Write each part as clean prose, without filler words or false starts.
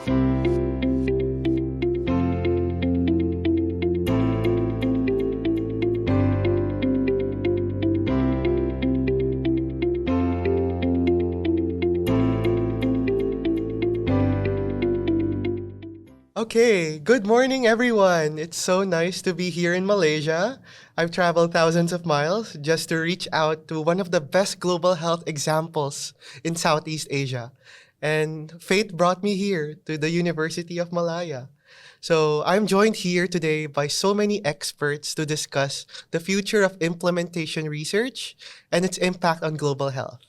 Okay, good morning, everyone. It's so nice to be here in Malaysia. I've traveled thousands of miles just to reach out to one of the best global health examples in Southeast Asia. And fate brought me here to the University of Malaya. So I'm joined here today by so many experts to discuss the future of implementation research and its impact on global health.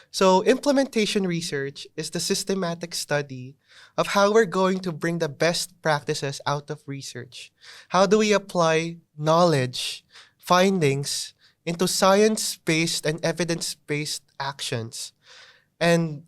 So, implementation research is the systematic study of how we're going to bring the best practices out of research. How do we apply knowledge, findings into science based and evidence based actions? And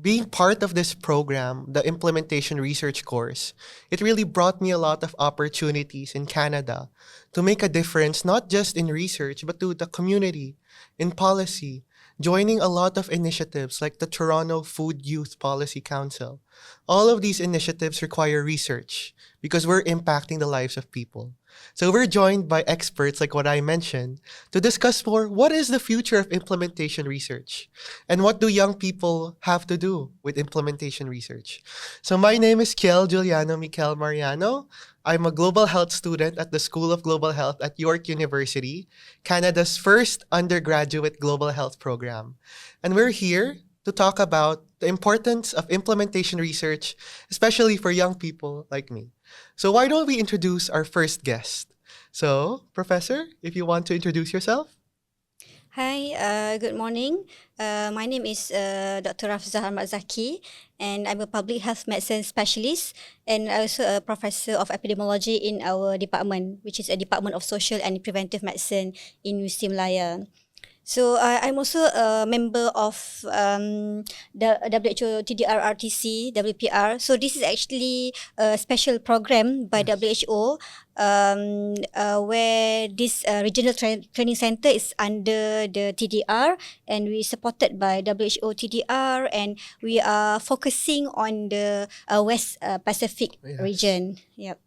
being part of this program, the implementation research course, it really brought me a lot of opportunities in Canada to make a difference, not just in research, but to the community, in policy, joining a lot of initiatives like the Toronto Food Youth Policy Council. All of these initiatives require research because we're impacting the lives of people. So we're joined by experts like what I mentioned to discuss more what is the future of implementation research and what do young people have to do with implementation research. So my name is Kiel Giuliano Mikel Mariano. I'm a global health student at the School of Global Health at York University, Canada's first undergraduate global health program. And we're here to talk about the importance of implementation research, especially for young people like me. So why don't we introduce our first guest? So, Professor, if you want to introduce yourself. Hi, good morning. My name is Dr Rafdzah Ahmad Zaki, and I'm a public health medicine specialist and also a professor of epidemiology in our department, which is a Department of Social and Preventive Medicine in UC Malaya. So I'm also a member of the WHO TDR-RTC, WPR. So this is actually a special program by WHO where this regional training center is under the TDR, and we supported by WHO TDR, and we are focusing on the West Pacific region. Yep.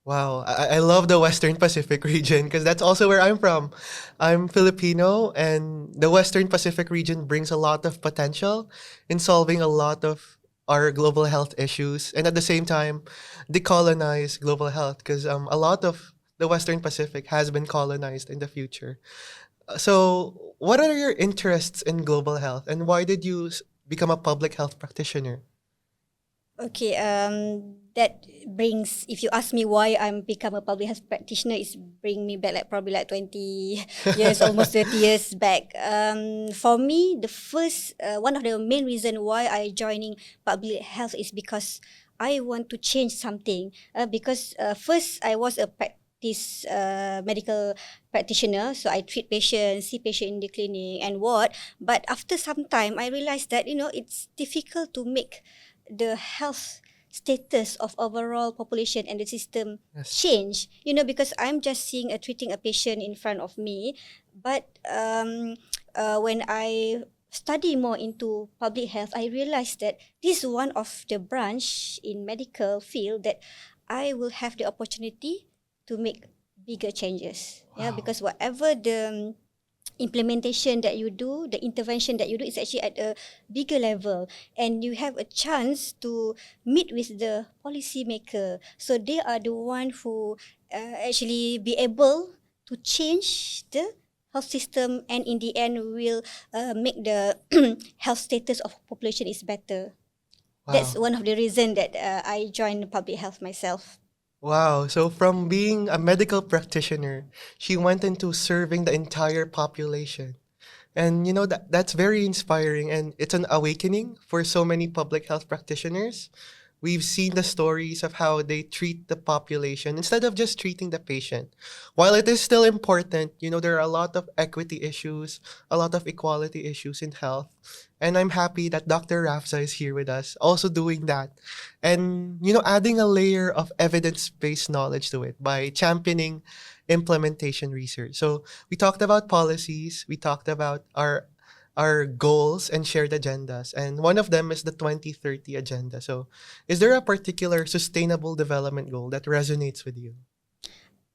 Wow, I love the Western Pacific region because that's also where I'm from. I'm Filipino, and the Western Pacific region brings a lot of potential in solving a lot of our global health issues, and at the same time, decolonize global health because a lot of the Western Pacific has been colonized in the future. So, what are your interests in global health, and why did you become a public health practitioner? Okay, that brings, if you ask me why I'm become a public health practitioner, it's bring me back like probably like 20 years, almost 30 years back. For me, the first, one of the main reason why I joining public health is because I want to change something. Because first I was a practice medical practitioner, so I treat patients, see patients in the clinic and what. But after some time, I realized that it's difficult to make the health status of overall population and the system change, because I'm just seeing treating a patient in front of me. But when I study more into public health, I realized that this is one of the branch in medical field that I will have the opportunity to make bigger changes. Wow. Yeah, because whatever the implementation that you do, the intervention that you do is actually at a bigger level, and you have a chance to meet with the policymaker. So they are the one who actually be able to change the health system, and in the end will make the health status of population is better. That's Wow. one of the reason that I joined public health myself. Wow. So from being a medical practitioner, she went into serving the entire population. And that's very inspiring, and it's an awakening for so many public health practitioners. We've seen the stories of how they treat the population instead of just treating the patient. While it is still important, there are a lot of equity issues, a lot of equality issues in health. And I'm happy that Dr. Rafza is here with us, also doing that. And, adding a layer of evidence-based knowledge to it by championing implementation research. So we talked about policies, we talked about our our goals and shared agendas. And one of them is the 2030 agenda. So, is there a particular sustainable development goal that resonates with you?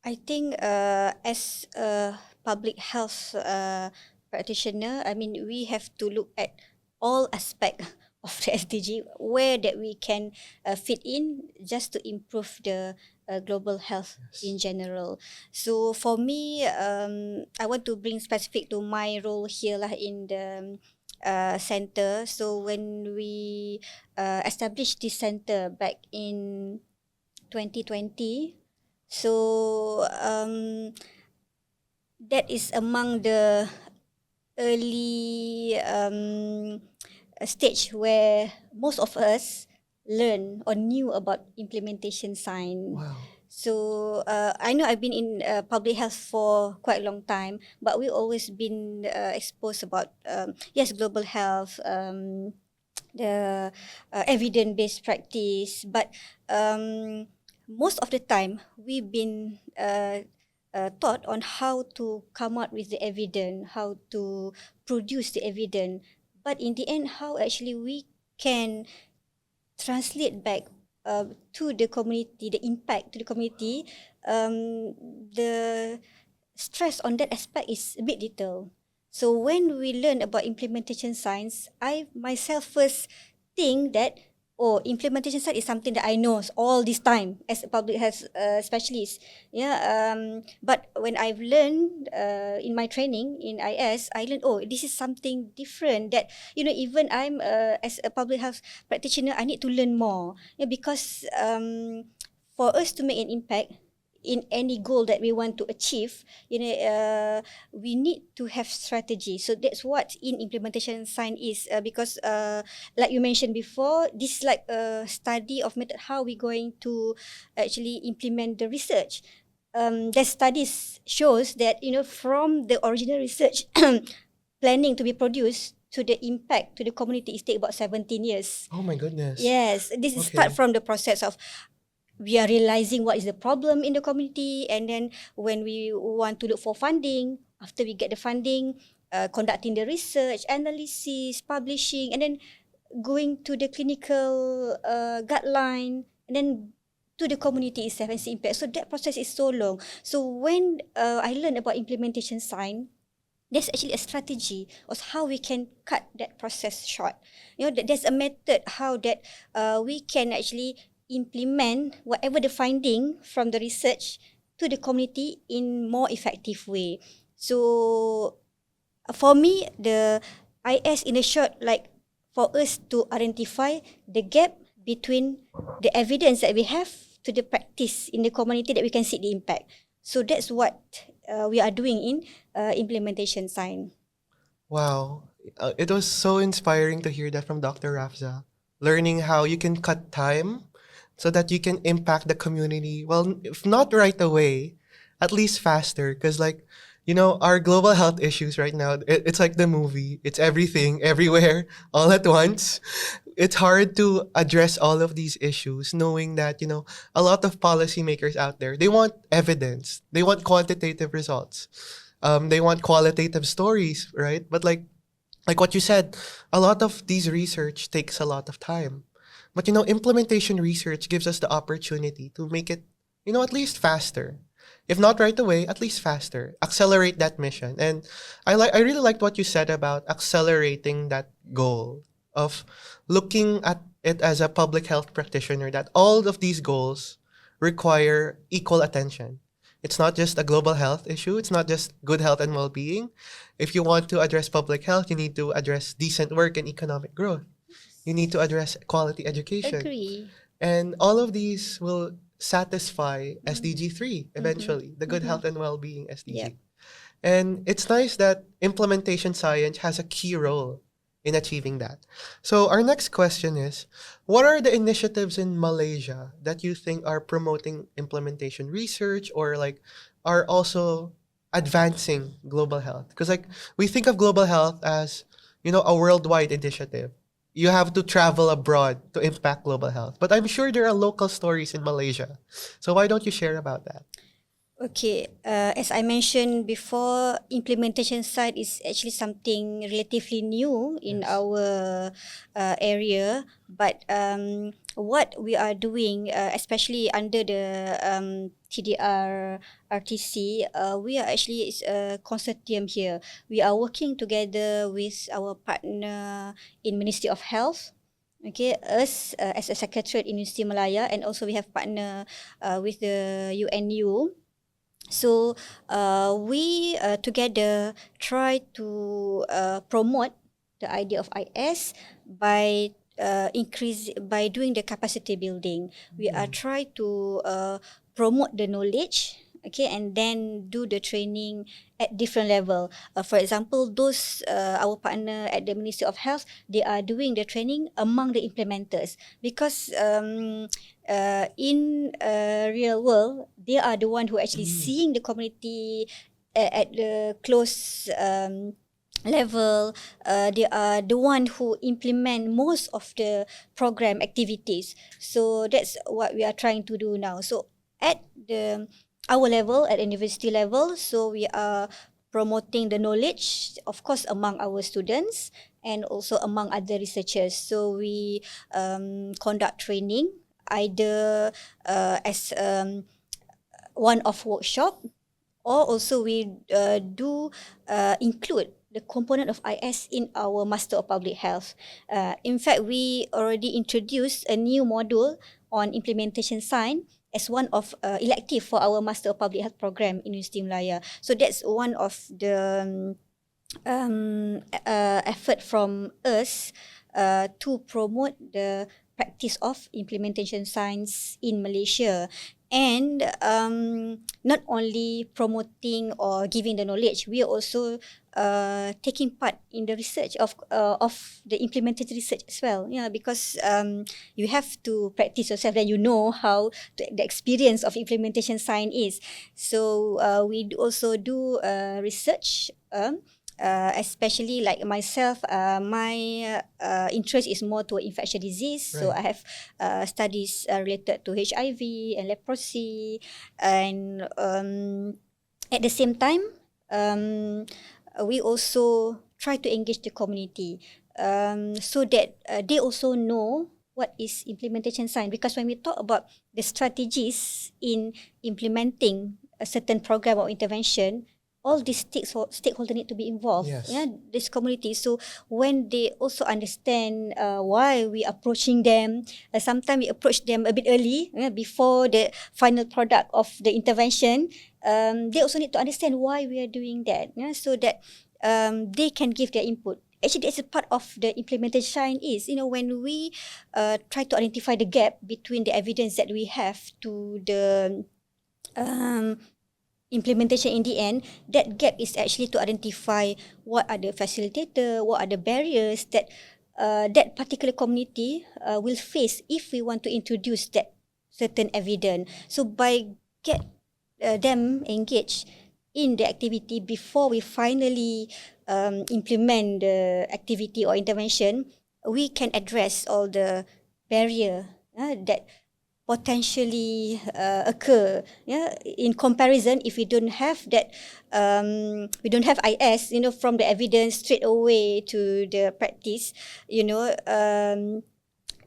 I think as a public health practitioner, I mean, we have to look at all aspects of the SDG, where that we can fit in just to improve the global health in general. So for me, I want to bring specific to my role here lah in the center. So when we established this center back in 2020, so that is among the early stage where most of us learn or knew about implementation science. Wow. So I know I've been in public health for quite a long time, but we always been exposed about yes, global health, the evidence-based practice, but most of the time we've been taught on how to come up with the evidence, how to produce the evidence, but in the end, how actually we can translate back to the community, the impact to the community. The stress on that aspect is a bit little. So when we learn about implementation science, I myself first think that implementation science is something that I know all this time as a public health specialist. Yeah. But when I've learned in my training in IS, I learned this is something different that even I'm as a public health practitioner, I need to learn more. Yeah, because for us to make an impact in any goal that we want to achieve, we need to have strategy. So that's what in implementation science is, because like you mentioned before, this is like a study of method how we're going to actually implement the research. The studies shows that from the original research planning to be produced to the impact to the community, it take about 17 years. Oh my goodness. Yes, this is start from the process of we are realizing what is the problem in the community, and then when we want to look for funding, after we get the funding, conducting the research, analysis, publishing, and then going to the clinical guideline, and then to the community itself and see impact. So that process is so long. So when I learned about implementation science, there's actually a strategy of how we can cut that process short. There's a method how that we can actually implement whatever the finding from the research to the community in more effective way. So for me, the IS in a short, like for us to identify the gap between the evidence that we have to the practice in the community that we can see the impact. So that's what we are doing in implementation science. Wow. It was so inspiring to hear that from Dr. Rafdzah. Learning how you can cut time so that you can impact the community. Well, if not right away, at least faster. Because, our global health issues right now, it's like the movie. It's everything, everywhere, all at once. It's hard to address all of these issues, knowing that, a lot of policymakers out there, they want evidence. They want quantitative results. They want qualitative stories, right? But like what you said, a lot of these research takes a lot of time. But implementation research gives us the opportunity to make it, at least faster. If not right away, at least faster. Accelerate that mission. And I really liked what you said about accelerating that goal of looking at it as a public health practitioner, that all of these goals require equal attention. It's not just a global health issue. It's not just good health and well-being. If you want to address public health, you need to address decent work and economic growth. You need to address quality education. Agree. And all of these will satisfy SDG 3 eventually, the good health and well-being SDG. Yep. And it's nice that implementation science has a key role in achieving that. So our next question is, what are the initiatives in Malaysia that you think are promoting implementation research or are also advancing global health? Because we think of global health as, a worldwide initiative. You have to travel abroad to impact global health. But I'm sure there are local stories in Malaysia. So why don't you share about that? Okay, as I mentioned before, implementation side is actually something relatively new in Yes. our area. But what we are doing, especially under the TDR RTC, we are actually is a consortium here. We are working together with our partner in Ministry of Health. Okay, us as a secretariat in Universiti Malaya, and also we have partner with the UNU. So we together try to promote the idea of IS by by doing the capacity building. We are try to promote the knowledge, okay, and then do the training at different level. For example, those our partner at the Ministry of Health, they are doing the training among the implementers, because in real world, they are the one who actually seeing the community at the close level. They are the one who implement most of the program activities. So that's what we are trying to do now. So at the our level, at university level, so we are promoting the knowledge, of course, among our students and also among other researchers. So we conduct training either as one of workshop, or also we do include the component of IS in our Master of Public Health. In fact, we already introduced a new module on implementation science as one of elective for our Master of Public Health program in Universiti Malaya. So that's one of the effort from us to promote the practice of implementation science in Malaysia. And not only promoting or giving the knowledge, we are also taking part in the research of the implemented research as well. Yeah, because you have to practice yourself, then you know how the experience of implementation science is. So we also do research. Especially like myself, my interest is more to infectious disease. So I have studies related to HIV and leprosy, and at the same time, we also try to engage the community, so that they also know what is implementation science. Because when we talk about the strategies in implementing a certain program or intervention, all these stakeholders need to be involved. Yes. Yeah, this community. So when they also understand why we approaching them, sometimes we approach them a bit early, before the final product of the intervention. They also need to understand why we are doing that, so that they can give their input. Actually, that's a part of the implementation is, when we try to identify the gap between the evidence that we have to the implementation in the end, that gap is actually to identify what are the facilitator, what are the barriers that that particular community will face if we want to introduce that certain evidence. So by get them engaged in the activity before we finally implement the activity or intervention, we can address all the barrier that potentially occur. Yeah, in comparison, if we don't have that, we don't have IS, from the evidence straight away to the practice, the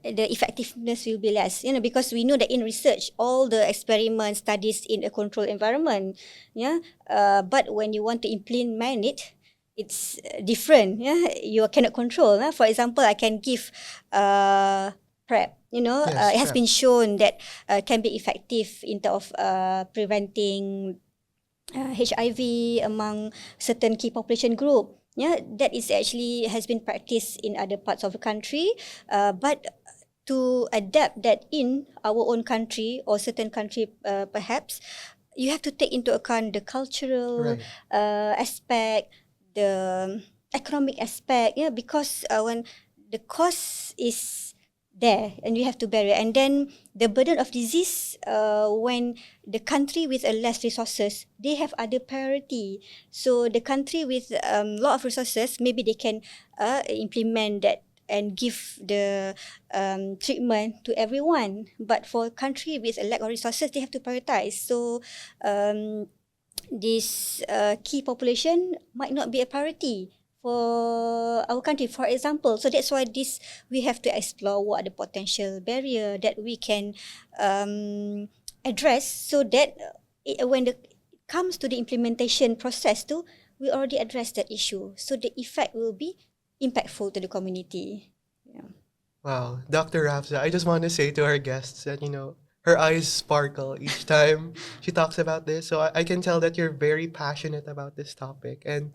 effectiveness will be less, because we know that in research, all the experiment studies in a controlled environment. Yeah, but when you want to implement it, it's different. Yeah, you cannot control. For example, I can give PrEP. Yes, It has PrEP. been shown that can be effective in terms of preventing HIV among certain key population group. Yeah, that is actually has been practiced in other parts of the country, but to adapt that in our own country or certain country, perhaps you have to take into account the cultural Right. aspect, the economic aspect. Yeah, because when the cost is there and you have to bear it, and then the burden of disease, when the country with a less resources, they have other priority. So the country with a lot of resources, maybe they can implement that and give the treatment to everyone. But for country with a lack of resources, they have to prioritize. So this key population might not be a priority for our country, for example. So that's why we have to explore what are the potential barrier that we can address, so that when it comes to the implementation process too, we already addressed that issue, so the effect will be impactful to the community. Yeah. Wow, Dr. Rafdzah, I just want to say to our guests that, her eyes sparkle each time she talks about this. So I can tell that you're very passionate about this topic. And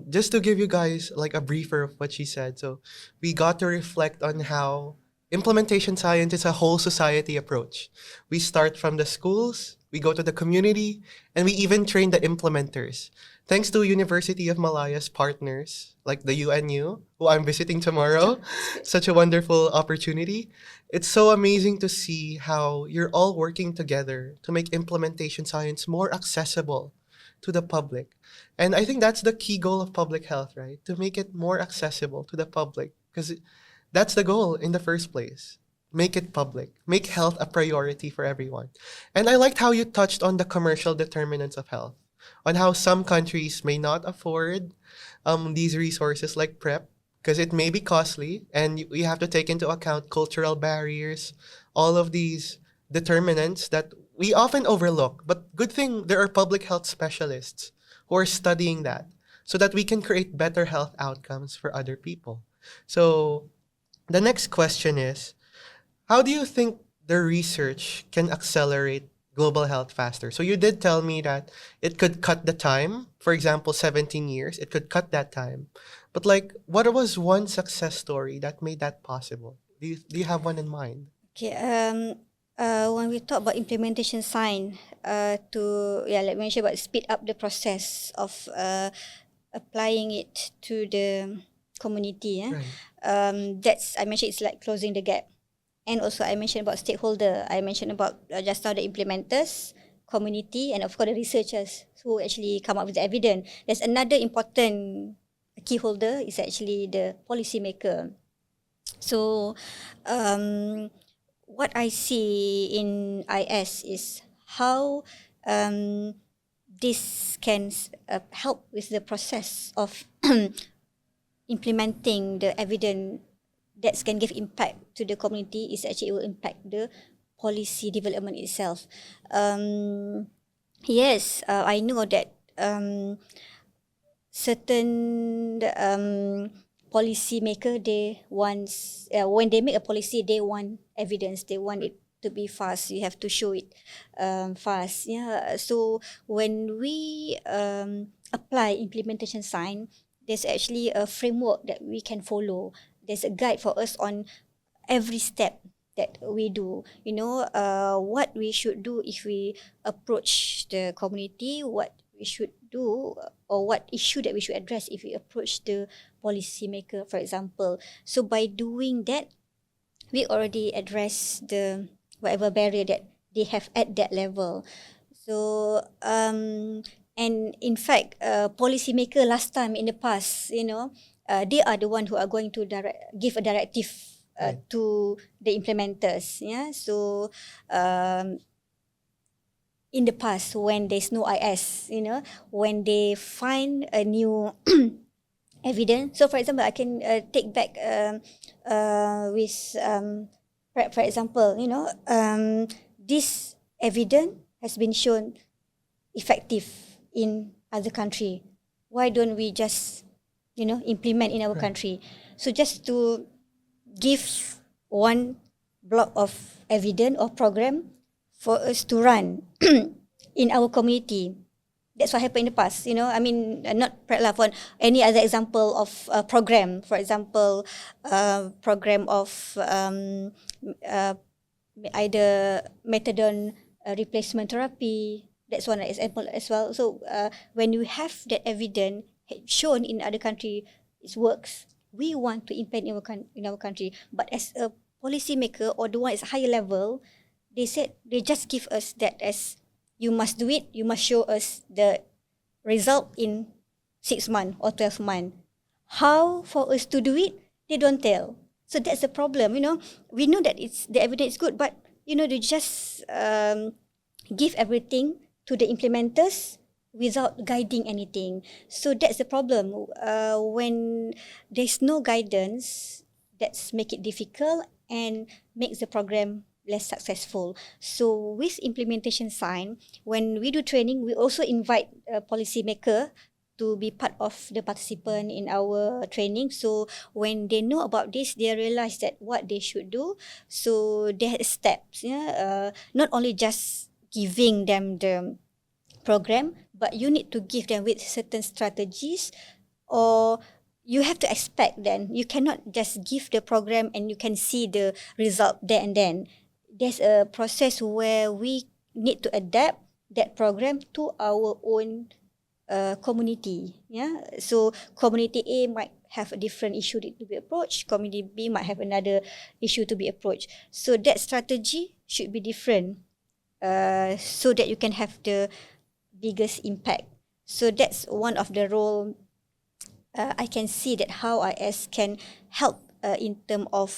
just to give you guys like a briefer of what she said, so we got to reflect on how implementation science is a whole society approach. We start from the schools, we go to the community, and we even train the implementers. Thanks to University of Malaya's partners, like the UNU, who I'm visiting tomorrow. Such a wonderful opportunity. It's so amazing to see how you're all working together to make implementation science more accessible to the public. And I think that's the key goal of public health, right? To make it more accessible to the public. Because that's the goal in the first place. Make it public. Make health a priority for everyone. And I liked how you touched on the commercial determinants of health, on how some countries may not afford these resources like PrEP because it may be costly, and we have to take into account cultural barriers, all of these determinants that we often overlook. But good thing there are public health specialists who are studying that so that we can create better health outcomes for other people. So the next question is, how do you think the research can accelerate global health faster? So you did tell me that it could cut the time. For example, 17 years, it could cut that time. But like, what was one success story that made that possible? Do you have one in mind? Okay. When we talk about implementation sign, like mentioned about speed up the process of applying it to the community. Right. That's, I mentioned, it's like closing the gap. And also I mentioned about stakeholder. I mentioned about just now the implementers, community, and of course the researchers who actually come up with the evidence. There's another important key holder is actually the policymaker. So what I see in IS is how this can help with the process of implementing the evidence that can give impact to the community. Is actually, it will impact the policy development itself. Yes, I know that certain policy maker, they want, when they make a policy, they want evidence, they want it to be fast. You have to show it fast. Yeah. So when we apply implementation sign, there's actually a framework that we can follow. There's a guide for us on every step that we do. What we should do if we approach the community, what we should do, or what issue that we should address if we approach the policymaker, for example. So by doing that, we already address the whatever barrier that they have at that level. So and in fact, policymaker last time in the past, they are the one who are going to give a directive Right. to the implementers. Yeah. So in the past, when there's no IS, when they find a new evidence. So for example, I can take back with for example, this evidence has been shown effective in other country. Why don't we just implement in our Right. country? So just to give one block of evidence or program for us to run in our community. That's what happened in the past. I mean, not PrEP, for any other example of program. For example, program of either methadone replacement therapy. That's one example as well. So when you have that evidence shown in other country, it works. We want to implement in our country, but as a policymaker or the one is higher level, they just give us that as, you must do it. You must show us the result in 6 months or 12 months. How for us to do it? they don't tell. So that's the problem. We know that the evidence is good, but they just give everything to the implementers without guiding anything. So that's the problem. When there's no guidance, that's make it difficult and makes the program less successful. So with implementation sign, when we do training, we also invite a policymaker to be part of the participant in our training. So when they know about this, they realize that what they should do. So there are steps. Not only just giving them the program, but you need to give them with certain strategies, or you have to expect then. You cannot just give the program and you can see the result there and then. There's a process where we need to adapt that program to our own community. Yeah. So community A might have a different issue to be approached. Community B might have another issue to be approached. So that strategy should be different, so that you can have the biggest impact. So that's one of the role. I can see that how IS can help in term of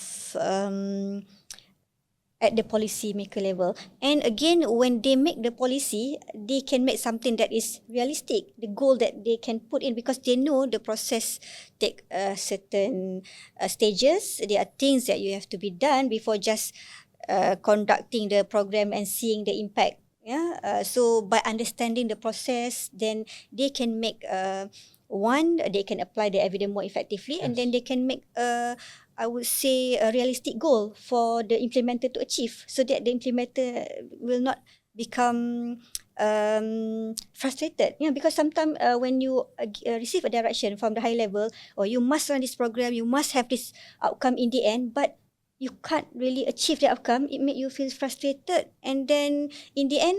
at the policy maker level. And again, when they make the policy, they can make something that is realistic, the goal that they can put in, because they know the process take certain stages. There are things that you have to be done before just conducting the program and seeing the impact. Yeah. So by understanding the process, then they can make they can apply the evidence more effectively, and then they can make I would say a realistic goal for the implementer to achieve, so that the implementer will not become frustrated. Because sometimes when you receive a direction from the high level, or you must run this program, you must have this outcome in the end, but you can't really achieve the outcome, it make you feel frustrated, and then in the end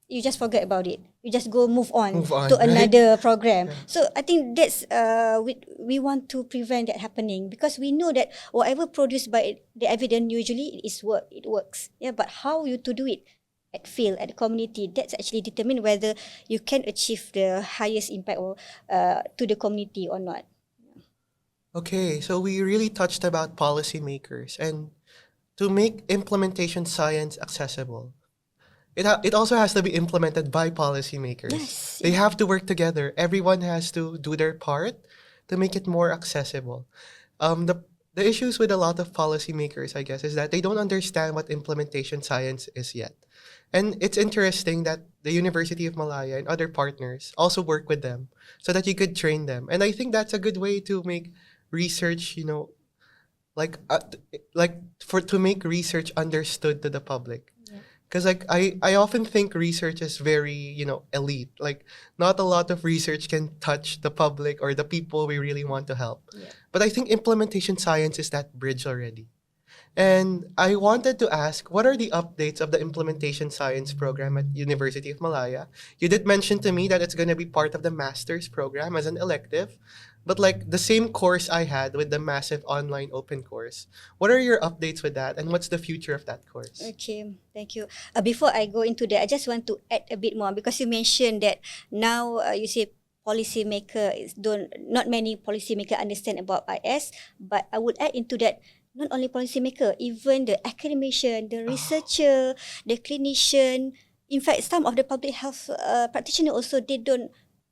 you just forget about it. You just move on to another program. Yeah. So I think that's we want to prevent that happening, because we know that whatever produced by the evidence usually it works. Yeah, but how you to do it at field, at the community, that's actually determine whether you can achieve the highest impact or to the community or not. Okay, so we really touched about policymakers and to make implementation science accessible. It also has to be implemented by policymakers. Yes. They have to work together. Everyone has to do their part to make it more accessible. The issues with a lot of policymakers, I guess, is that they don't understand what implementation science is yet. And it's interesting that the University of Malaya and other partners also work with them so that you could train them. And I think that's a good way to make research, to make research understood to the public. Because I often think research is very, elite. Like not a lot of research can touch the public or the people we really want to help. Yeah. But I think implementation science is that bridge already. And I wanted to ask, what are the updates of the implementation science program at University of Malaya? You did mention to me that it's going to be part of the master's program as an elective, but like the same course I had with the massive online open course. What are your updates with that, and what's the future of that course? Okay, thank you. Before I go into that, I just want to add a bit more, because you mentioned that now you say not many policymaker understand about IS, but I would add into that, not only policymaker, even the academician, the researcher, the clinician. In fact, some of the public health practitioners also, they don't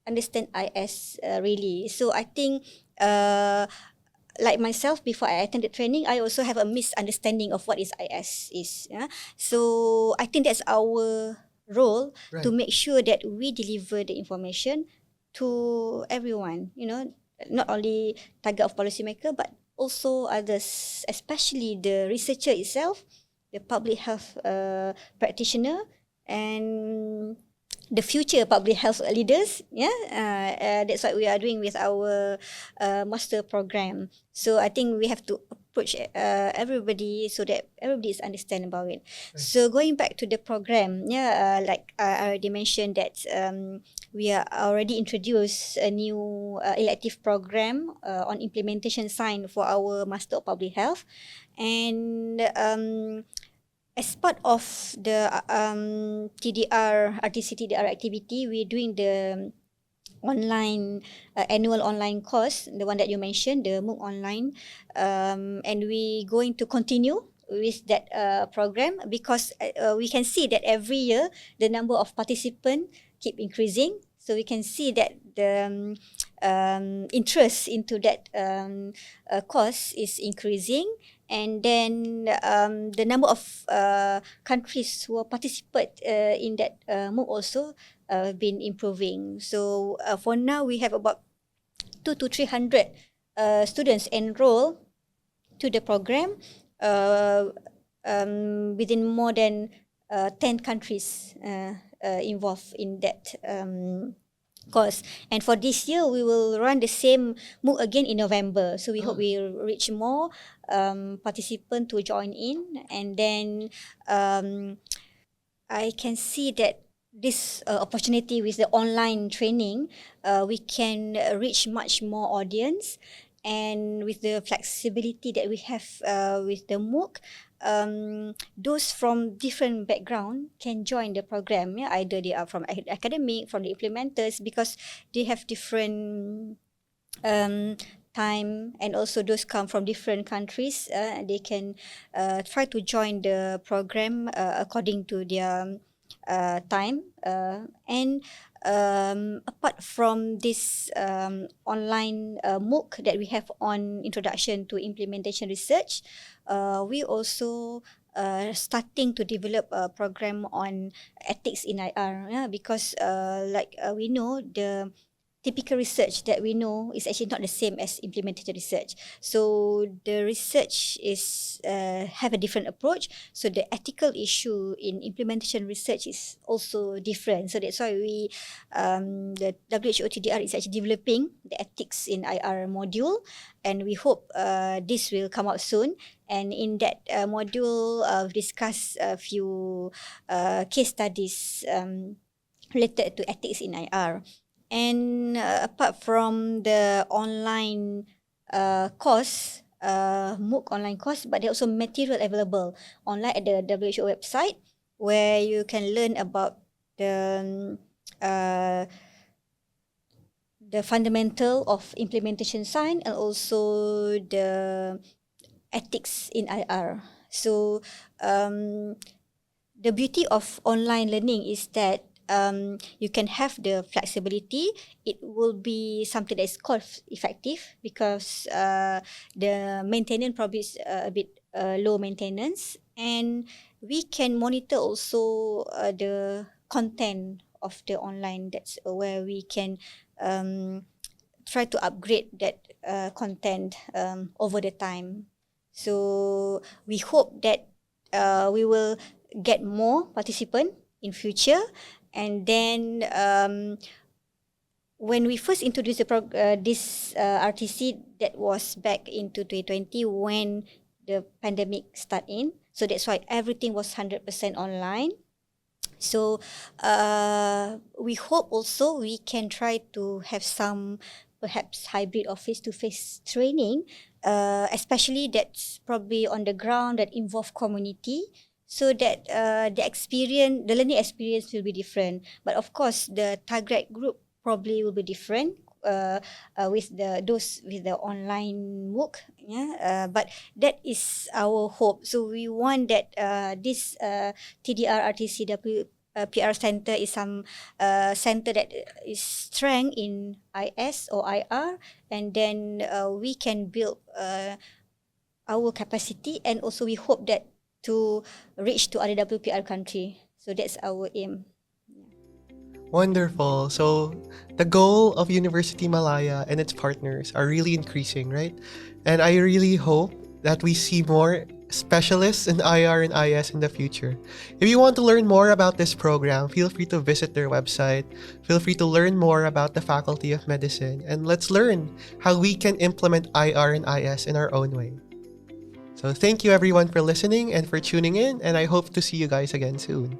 understand IS really. So I think like myself, before I attended training, I also have a misunderstanding of what is IS is. Yeah? So I think that's our role, right, to make sure that we deliver the information to everyone, not only target of policymaker, but also others, especially the researcher itself, the public health practitioner, and the future public health leaders. That's what we are doing with our master program. So I think we have to approach everybody so that everybody is understand about it. Right. So going back to the program, like I already mentioned that we are already introduced a new elective program on implementation science for our master of public health, and as part of the RTC TDR activity, we're doing the online annual online course, the one that you mentioned, the MOOC online, and we going to continue with that program because we can see that every year the number of participants keep increasing. So we can see that the interest into that course is increasing, and then the number of countries who participate in that MOOC also been improving. So for now, we have about 200 to 300 students enroll to the program within more than 10 countries involved in that course. And for this year, we will run the same MOOC again in November. So we hope we reach more participants to join in. And then I can see that this opportunity with the online training, we can reach much more audience. And with the flexibility that we have with the MOOC, those from different background can join the program. Yeah, either they are from academic, from the implementers, because they have different time, and also those come from different countries. They can try to join the program according to their time. And apart from this online MOOC that we have on Introduction to Implementation Research, we also starting to develop a program on ethics in IR, yeah, because we know the typical research that we know is actually not the same as implementation research. So the research is have a different approach. So the ethical issue in implementation research is also different. So that's why we, the WHO TDR is actually developing the ethics in IR module, and we hope this will come out soon. And in that module, we discuss a few case studies related to ethics in IR. And apart from the online course, MOOC online course, but there are also material available online at the WHO website, where you can learn about the fundamental of implementation science, and also the ethics in IR. So the beauty of online learning is that you can have the flexibility. It will be something that is cost effective, because the maintenance probably is a bit low maintenance, and we can monitor also the content of the online. That's where we can try to upgrade that content over the time. So we hope that we will get more participants in future. And then when we first introduced this RTC, that was back into 2020 when the pandemic started in. So that's why everything was 100% online. So we hope also we can try to have some perhaps hybrid or face-to-face training, especially that's probably on the ground, that involve community, so that the learning experience will be different. But of course, the target group probably will be different with the online MOOC. Yeah, but that is our hope. So we want that this TDR RTCW PR center is some center that is strong in IS or IR, and then we can build our capacity, and also we hope that to reach to other WPR country. So that's our aim. Wonderful. So the goal of University Malaya and its partners are really increasing, right? And I really hope that we see more specialists in IR and IS in the future. If you want to learn more about this program, feel free to visit their website. Feel free to learn more about the Faculty of Medicine, and let's learn how we can implement IR and IS in our own way. So thank you everyone for listening and for tuning in, and I hope to see you guys again soon.